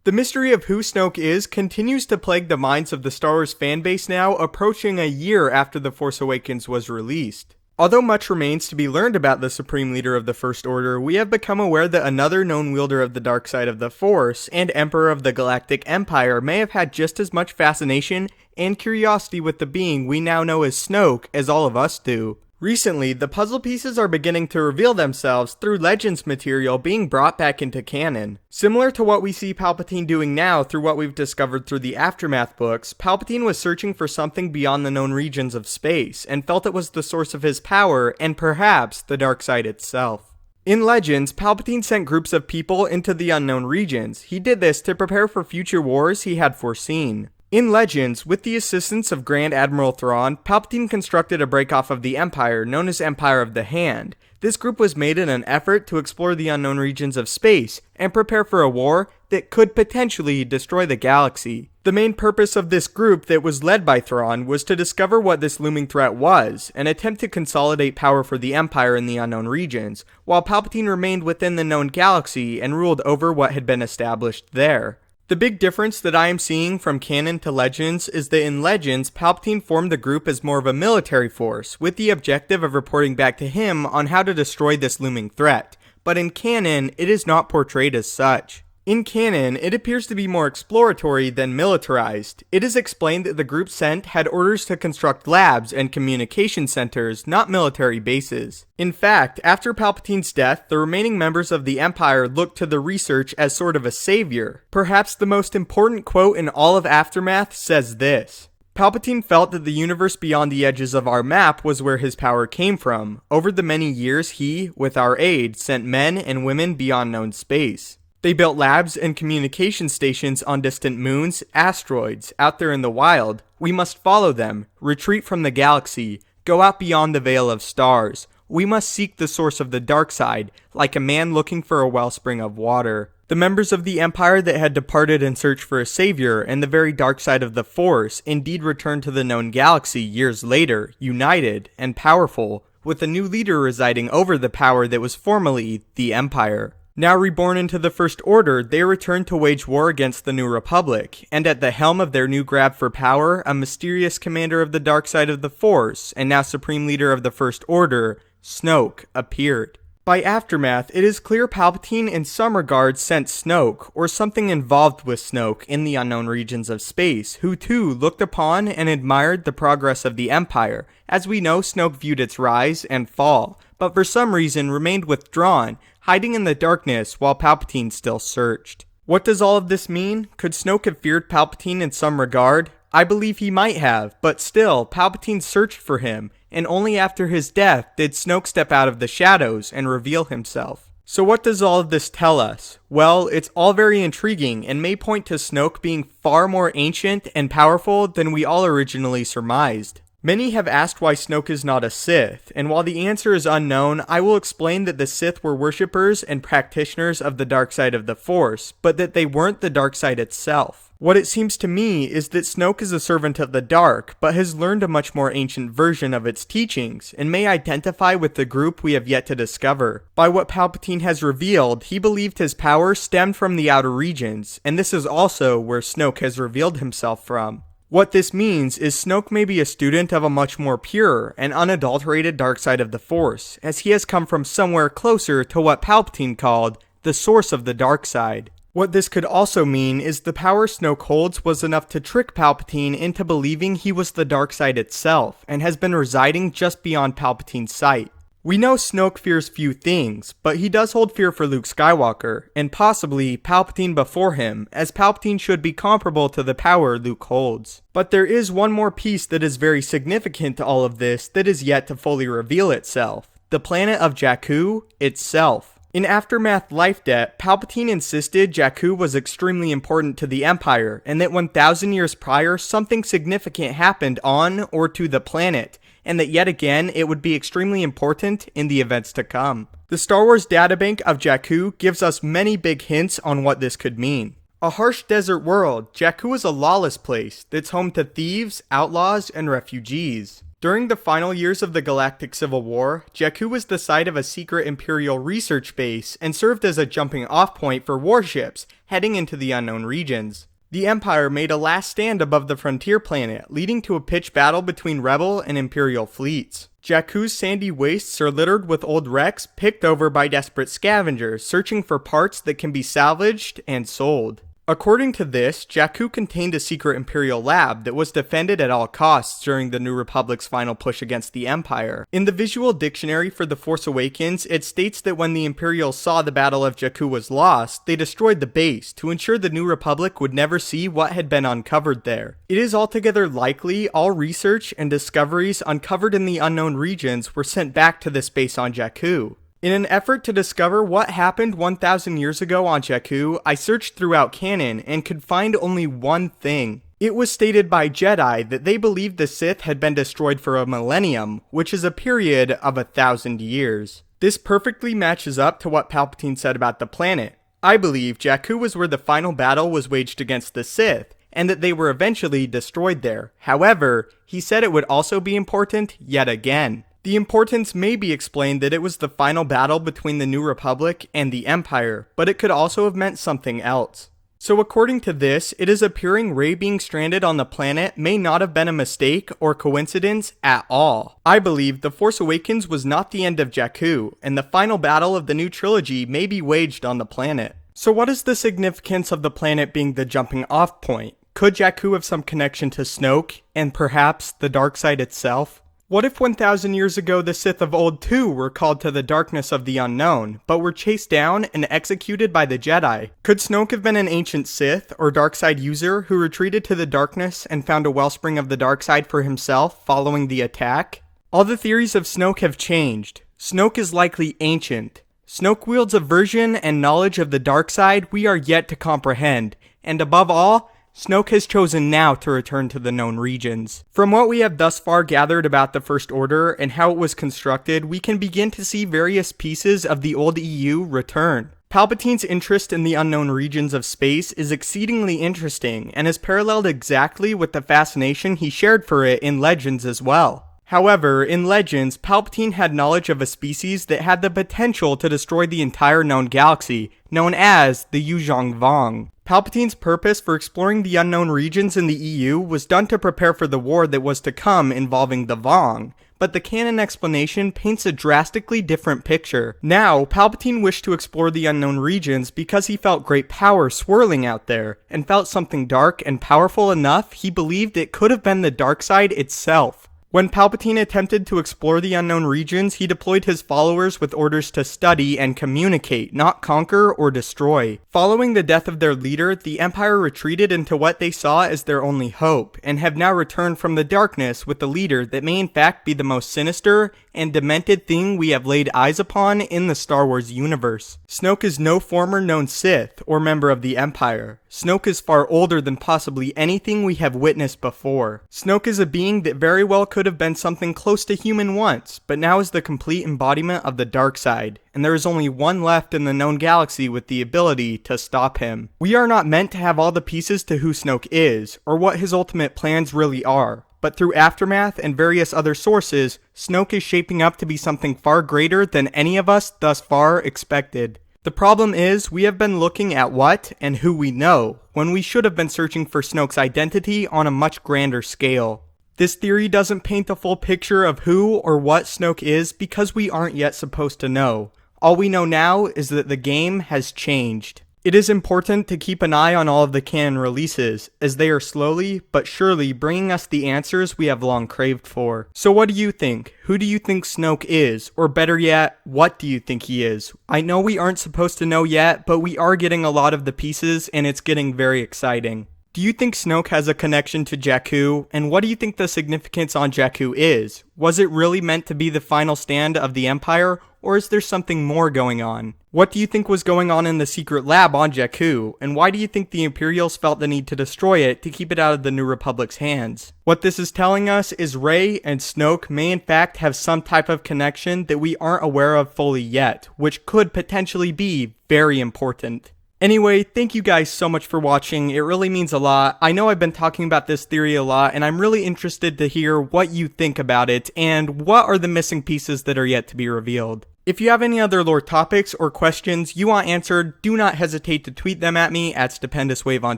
The mystery of who Snoke is continues to plague the minds of the Star Wars fanbase now, approaching a year after The Force Awakens was released. Although much remains to be learned about the Supreme Leader of the First Order, we have become aware that another known wielder of the dark side of the Force and Emperor of the Galactic Empire may have had just as much fascination and curiosity with the being we now know as Snoke as all of us do. Recently, the puzzle pieces are beginning to reveal themselves through Legends material being brought back into canon. Similar to what we see Palpatine doing now through what we've discovered through the Aftermath books, Palpatine was searching for something beyond the known regions of space, and felt it was the source of his power, and perhaps the dark side itself. In Legends, Palpatine sent groups of people into the unknown regions. He did this to prepare for future wars he had foreseen. In Legends, with the assistance of Grand Admiral Thrawn, Palpatine constructed a breakoff of the Empire known as Empire of the Hand. This group was made in an effort to explore the unknown regions of space and prepare for a war that could potentially destroy the galaxy. The main purpose of this group that was led by Thrawn was to discover what this looming threat was and attempt to consolidate power for the Empire in the unknown regions, while Palpatine remained within the known galaxy and ruled over what had been established there. The big difference that I am seeing from canon to Legends is that in Legends, Palpatine formed the group as more of a military force, with the objective of reporting back to him on how to destroy this looming threat, but in canon, it is not portrayed as such. In canon, it appears to be more exploratory than militarized. It is explained that the group sent had orders to construct labs and communication centers, not military bases. In fact, after Palpatine's death, the remaining members of the Empire looked to the research as sort of a savior. Perhaps the most important quote in all of Aftermath says this: Palpatine felt that the universe beyond the edges of our map was where his power came from. Over the many years he, with our aid, sent men and women beyond known space. They built labs and communication stations on distant moons, asteroids, out there in the wild. We must follow them, retreat from the galaxy, go out beyond the veil of stars. We must seek the source of the dark side, like a man looking for a wellspring of water. The members of the Empire that had departed in search for a savior and the very dark side of the Force indeed returned to the known galaxy years later, united and powerful, with a new leader residing over the power that was formerly the Empire. Now reborn into the First Order, they returned to wage war against the New Republic, and at the helm of their new grab for power, a mysterious commander of the dark side of the Force, and now Supreme Leader of the First Order, Snoke, appeared. By Aftermath, it is clear Palpatine in some regards sent Snoke, or something involved with Snoke, in the unknown regions of space, who too looked upon and admired the progress of the Empire. As we know, Snoke viewed its rise and fall, but for some reason remained withdrawn, hiding in the darkness while Palpatine still searched. What does all of this mean? Could Snoke have feared Palpatine in some regard? I believe he might have, but still, Palpatine searched for him, and only after his death did Snoke step out of the shadows and reveal himself. So what does all of this tell us? Well, it's all very intriguing and may point to Snoke being far more ancient and powerful than we all originally surmised. Many have asked why Snoke is not a Sith, and while the answer is unknown, I will explain that the Sith were worshippers and practitioners of the dark side of the Force, but that they weren't the dark side itself. What it seems to me is that Snoke is a servant of the dark, but has learned a much more ancient version of its teachings, and may identify with the group we have yet to discover. By what Palpatine has revealed, he believed his power stemmed from the outer regions, and this is also where Snoke has revealed himself from. What this means is Snoke may be a student of a much more pure and unadulterated dark side of the Force, as he has come from somewhere closer to what Palpatine called the source of the dark side. What this could also mean is the power Snoke holds was enough to trick Palpatine into believing he was the dark side itself, and has been residing just beyond Palpatine's sight. We know Snoke fears few things, but he does hold fear for Luke Skywalker, and possibly Palpatine before him, as Palpatine should be comparable to the power Luke holds. But there is one more piece that is very significant to all of this that is yet to fully reveal itself: the planet of Jakku itself. In Aftermath Life Debt, Palpatine insisted Jakku was extremely important to the Empire, and that 1,000 years prior something significant happened on or to the planet, and that yet again it would be extremely important in the events to come. The Star Wars databank of Jakku gives us many big hints on what this could mean. A harsh desert world, Jakku is a lawless place that's home to thieves, outlaws, and refugees. During the final years of the Galactic Civil War, Jakku was the site of a secret Imperial research base and served as a jumping-off point for warships, heading into the unknown regions. The Empire made a last stand above the frontier planet, leading to a pitched battle between Rebel and Imperial fleets. Jakku's sandy wastes are littered with old wrecks picked over by desperate scavengers searching for parts that can be salvaged and sold. According to this, Jakku contained a secret Imperial lab that was defended at all costs during the New Republic's final push against the Empire. In the visual dictionary for The Force Awakens, it states that when the Imperials saw the Battle of Jakku was lost, they destroyed the base to ensure the New Republic would never see what had been uncovered there. It is altogether likely all research and discoveries uncovered in the unknown regions were sent back to this base on Jakku. In an effort to discover what happened 1,000 years ago on Jakku, I searched throughout canon and could find only one thing. It was stated by Jedi that they believed the Sith had been destroyed for a millennium, which is a period of 1,000 years. This perfectly matches up to what Palpatine said about the planet. I believe Jakku was where the final battle was waged against the Sith, and that they were eventually destroyed there. However, he said it would also be important yet again. The importance may be explained that it was the final battle between the New Republic and the Empire, but it could also have meant something else. So according to this, it is appearing Rey being stranded on the planet may not have been a mistake or coincidence at all. I believe The Force Awakens was not the end of Jakku, and the final battle of the new trilogy may be waged on the planet. So what is the significance of the planet being the jumping off point? Could Jakku have some connection to Snoke, and perhaps the Darkside itself? What if 1,000 years ago the Sith of old too were called to the darkness of the unknown, but were chased down and executed by the Jedi? Could Snoke have been an ancient Sith or Darkside user who retreated to the darkness and found a wellspring of the Darkside for himself following the attack? All the theories of Snoke have changed. Snoke is likely ancient. Snoke wields a version and knowledge of the Darkside we are yet to comprehend, and above all, Snoke has chosen now to return to the known regions. From what we have thus far gathered about the First Order and how it was constructed, we can begin to see various pieces of the old EU return. Palpatine's interest in the unknown regions of space is exceedingly interesting and is paralleled exactly with the fascination he shared for it in Legends as well. However, in Legends, Palpatine had knowledge of a species that had the potential to destroy the entire known galaxy, known as the Yuzhong Vong. Palpatine's purpose for exploring the unknown regions in the EU was done to prepare for the war that was to come involving the Vong, but the canon explanation paints a drastically different picture. Now, Palpatine wished to explore the unknown regions because he felt great power swirling out there, and felt something dark and powerful enough he believed it could have been the Darkside itself. When Palpatine attempted to explore the unknown regions, he deployed his followers with orders to study and communicate, not conquer or destroy. Following the death of their leader, the Empire retreated into what they saw as their only hope, and have now returned from the darkness with a leader that may in fact be the most sinister and demented thing we have laid eyes upon in the Star Wars universe. Snoke is no former known Sith or member of the Empire. Snoke is far older than possibly anything we have witnessed before. Snoke is a being that very well could have been something close to human once, but now is the complete embodiment of the Darkside, and there is only one left in the known galaxy with the ability to stop him. We are not meant to have all the pieces to who Snoke is, or what his ultimate plans really are, but through Aftermath and various other sources, Snoke is shaping up to be something far greater than any of us thus far expected. The problem is, we have been looking at what and who we know, when we should have been searching for Snoke's identity on a much grander scale. This theory doesn't paint the full picture of who or what Snoke is because we aren't yet supposed to know. All we know now is that the game has changed. It is important to keep an eye on all of the canon releases, as they are slowly but surely bringing us the answers we have long craved for. So what do you think? Who do you think Snoke is? Or better yet, what do you think he is? I know we aren't supposed to know yet, but we are getting a lot of the pieces and it's getting very exciting. Do you think Snoke has a connection to Jakku, and what do you think the significance on Jakku is? Was it really meant to be the final stand of the Empire, or is there something more going on? What do you think was going on in the secret lab on Jakku, and why do you think the Imperials felt the need to destroy it to keep it out of the New Republic's hands? What this is telling us is Rey and Snoke may in fact have some type of connection that we aren't aware of fully yet, which could potentially be very important. Anyway, thank you guys so much for watching, it really means a lot. I know I've been talking about this theory a lot, and I'm really interested to hear what you think about it, and what are the missing pieces that are yet to be revealed. If you have any other lore topics or questions you want answered, do not hesitate to tweet them at me at StupendousWave on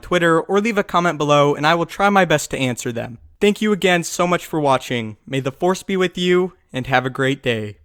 Twitter, or leave a comment below and I will try my best to answer them. Thank you again so much for watching. May the Force be with you, and have a great day.